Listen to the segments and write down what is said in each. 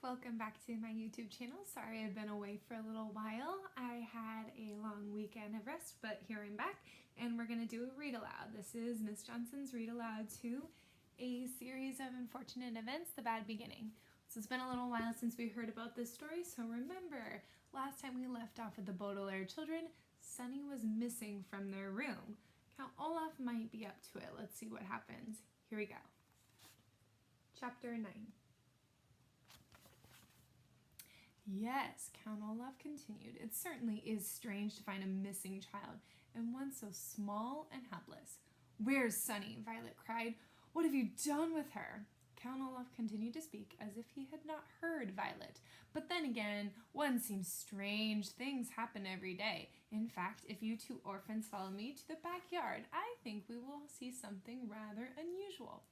welcome back to my YouTube channel. Sorry I've been away for a little while. I had a long weekend of rest, but here I'm back and we're going to do a read aloud. This is Miss Johnson's Read Aloud 2, a series of unfortunate events, the bad beginning. So it's been a little while since we heard about this story, so remember, last time we left off with the Baudelaire children, Sunny was missing from their room. Count Olaf might be up to it. Let's see what happens. Here we go. Chapter 9. Yes, Count Olaf continued. It certainly is strange to find a missing child, and one so small and helpless. Where's Sunny? Violet cried. What have you done with her? Count Olaf continued to speak as if he had not heard Violet. But then again, one seems strange things happen every day. In fact, if you two orphans follow me to the backyard, I think we will see something rather unusual.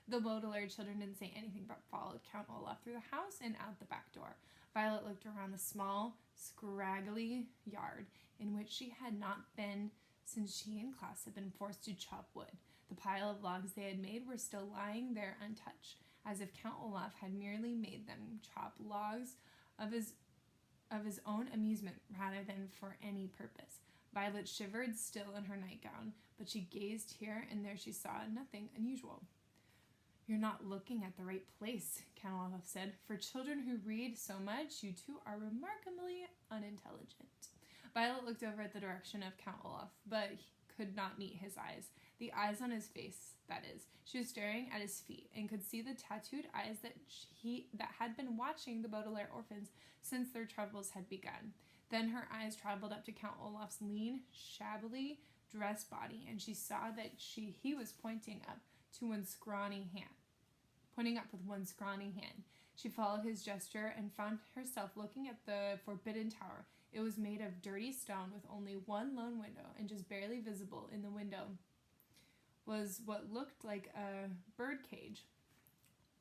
The Baudelaire children didn't say anything but followed Count Olaf through the house and out the back door. Violet looked around the small, scraggly yard in which she had not been since she and Klaus had been forced to chop wood. The pile of logs they had made were still lying there untouched, as if Count Olaf had merely made them chop logs of his own amusement rather than for any purpose. Violet shivered still in her nightgown, but she gazed here and there. She saw nothing unusual. You're not looking at the right place, Count Olaf said. For children who read so much, you two are remarkably unintelligent. Violet looked over at the direction of Count Olaf, but could not meet his eyes. The eyes on his face, that is. She was staring at his feet and could see the tattooed eyes that had been watching the Baudelaire orphans since their troubles had begun. Then her eyes traveled up to Count Olaf's lean, shabbily dressed body, and she saw that he was pointing up with one scrawny hand. She followed his gesture and found herself looking at the forbidden tower. It was made of dirty stone with only one lone window, and just barely visible in the window was what looked like a bird cage.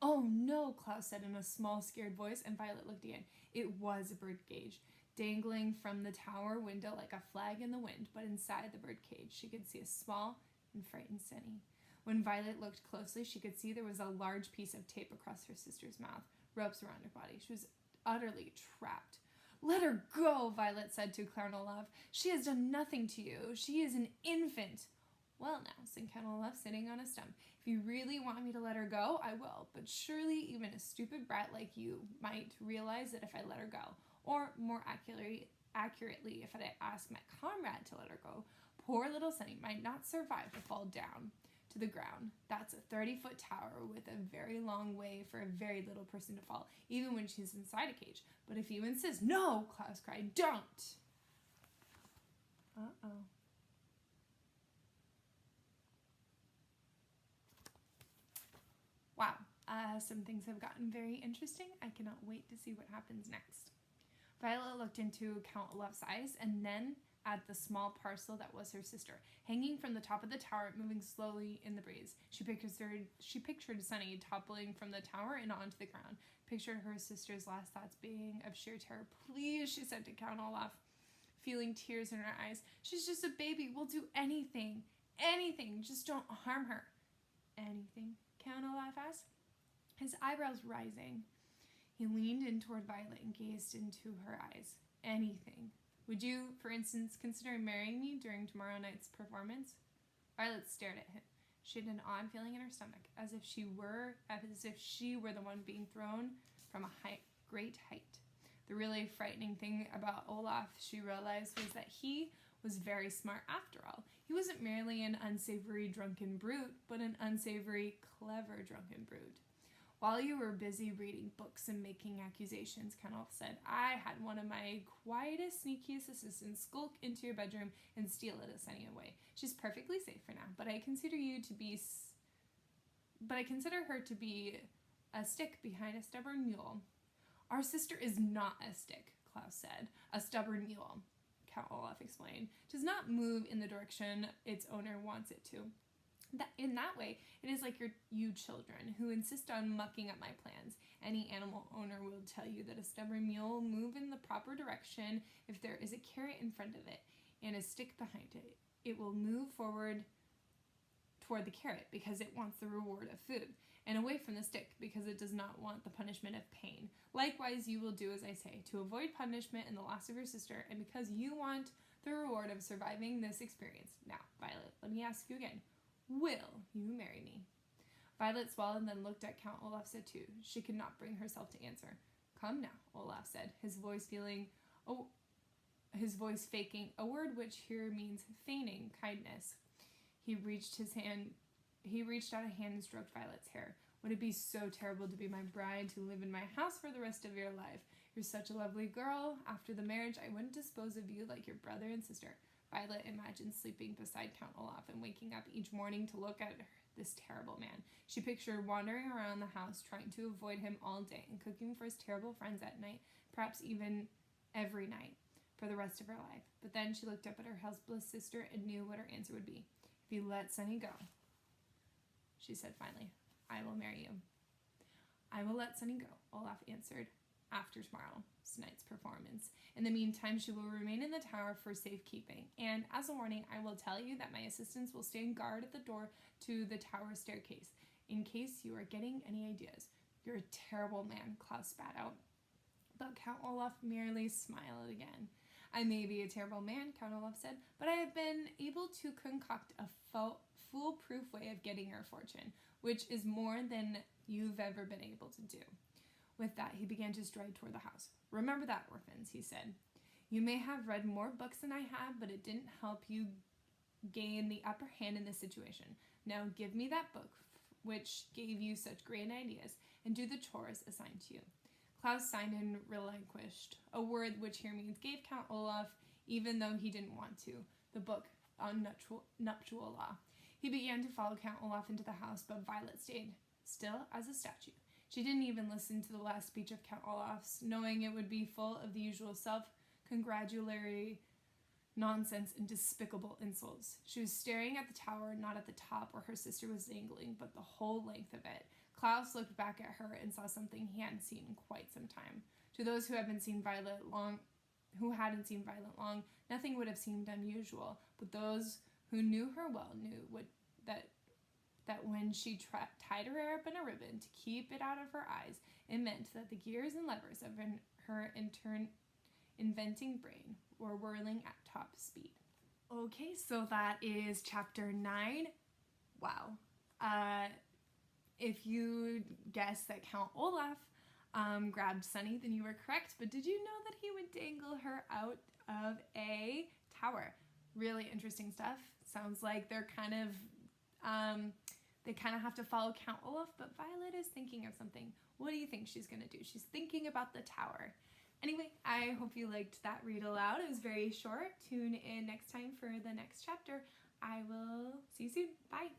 Oh no, Klaus said in a small, scared voice, and Violet looked again. It was a bird cage, dangling from the tower window like a flag in the wind, but inside the bird cage she could see a small and frightened Sunny. When Violet looked closely, she could see there was a large piece of tape across her sister's mouth, ropes around her body. She was utterly trapped. Let her go, Violet said to Count Olaf. She has done nothing to you. She is an infant. Well now, said Count Olaf, sitting on a stump. If you really want me to let her go, I will. But surely even a stupid brat like you might realize that if I let her go, or more accurately, if I ask my comrade to let her go, poor little Sunny might not survive to fall down to the ground. That's a 30-foot tower with a very long way for a very little person to fall, even when she's inside a cage. But if you insist— No, Klaus cried, don't! Uh-oh. Wow, some things have gotten very interesting. I cannot wait to see what happens next. Violet looked into Count Olaf's eyes and then at the small parcel that was her sister, hanging from the top of the tower, moving slowly in the breeze. She pictured Sunny toppling from the tower and onto the ground, pictured her sister's last thoughts being of sheer terror. Please, she said to Count Olaf, feeling tears in her eyes. She's just a baby. We'll do anything. Anything. Just don't harm her. Anything? Count Olaf asked, his eyebrows rising. He leaned in toward Violet and gazed into her eyes. Anything. Would you, for instance, consider marrying me during tomorrow night's performance? Violet stared at him. She had an odd feeling in her stomach, as if she were the one being thrown from a great height. The really frightening thing about Olaf, she realized, was that he was very smart after all. He wasn't merely an unsavory drunken brute, but an unsavory, clever drunken brute. While you were busy reading books and making accusations, Count Olaf said, I had one of my quietest, sneakiest assistants skulk into your bedroom and steal it as Sunny away. She's perfectly safe for now, but I consider her to be a stick behind a stubborn mule. Our sister is not a stick, Klaus said. A stubborn mule, Count Olaf explained, does not move in the direction its owner wants it to. In that way, it is like you children who insist on mucking up my plans. Any animal owner will tell you that a stubborn mule will move in the proper direction if there is a carrot in front of it and a stick behind it. It will move forward toward the carrot because it wants the reward of food. and away from the stick, because it does not want the punishment of pain. Likewise, you will do as I say, to avoid punishment and the loss of your sister, and because you want the reward of surviving this experience. Now, Violet, let me ask you again. Will you marry me? Violet swallowed and then looked at Count Olaf too. She could not bring herself to answer. Come now, Olaf said, his voice faking, a word which here means feigning kindness. He reached out a hand and stroked Violet's hair. Would it be so terrible to be my bride, to live in my house for the rest of your life? You're such a lovely girl. After the marriage, I wouldn't dispose of you like your brother and sister. Violet imagined sleeping beside Count Olaf and waking up each morning to look at this terrible man. She pictured wandering around the house, trying to avoid him all day, and cooking for his terrible friends at night, perhaps even every night, for the rest of her life. But then she looked up at her helpless sister and knew what her answer would be. If you let Sunny go, she said finally, I will marry you. I will let Sunny go, Olaf answered, after tomorrow's night's performance. In the meantime, she will remain in the tower for safekeeping, and as a warning, I will tell you that my assistants will stand guard at the door to the tower staircase, in case you are getting any ideas. You're a terrible man, Klaus spat out. But Count Olaf merely smiled again. I may be a terrible man, Count Olaf said, but I have been able to concoct a foolproof way of getting your fortune, which is more than you've ever been able to do. With that, he began to stride toward the house. Remember that, orphans, he said. You may have read more books than I have, but it didn't help you gain the upper hand in this situation. Now give me that book, which gave you such grand ideas, and do the chores assigned to you. Klaus signed and relinquished, a word which here means gave Count Olaf, even though he didn't want to, the book on nuptial law. He began to follow Count Olaf into the house, but Violet stayed, still as a statue. She didn't even listen to the last speech of Count Olaf's, knowing it would be full of the usual self-congratulatory nonsense and despicable insults. She was staring at the tower, not at the top where her sister was dangling, but the whole length of it. Klaus looked back at her and saw something he hadn't seen in quite some time. To those who hadn't seen Violet long, nothing would have seemed unusual, but those who knew her well knew that when she tied her hair up in a ribbon to keep it out of her eyes, it meant that the gears and levers of her inventing brain were whirling at top speed. Okay, so that is chapter 9. Wow. If you guessed that Count Olaf grabbed Sunny, then you were correct, but did you know that he would dangle her out of a tower? Really interesting stuff. Sounds like they're kind of have to follow Count Olaf, but Violet is thinking of something. What do you think she's going to do? She's thinking about the tower. Anyway, I hope you liked that read aloud. It was very short. Tune in next time for the next chapter. I will see you soon. Bye.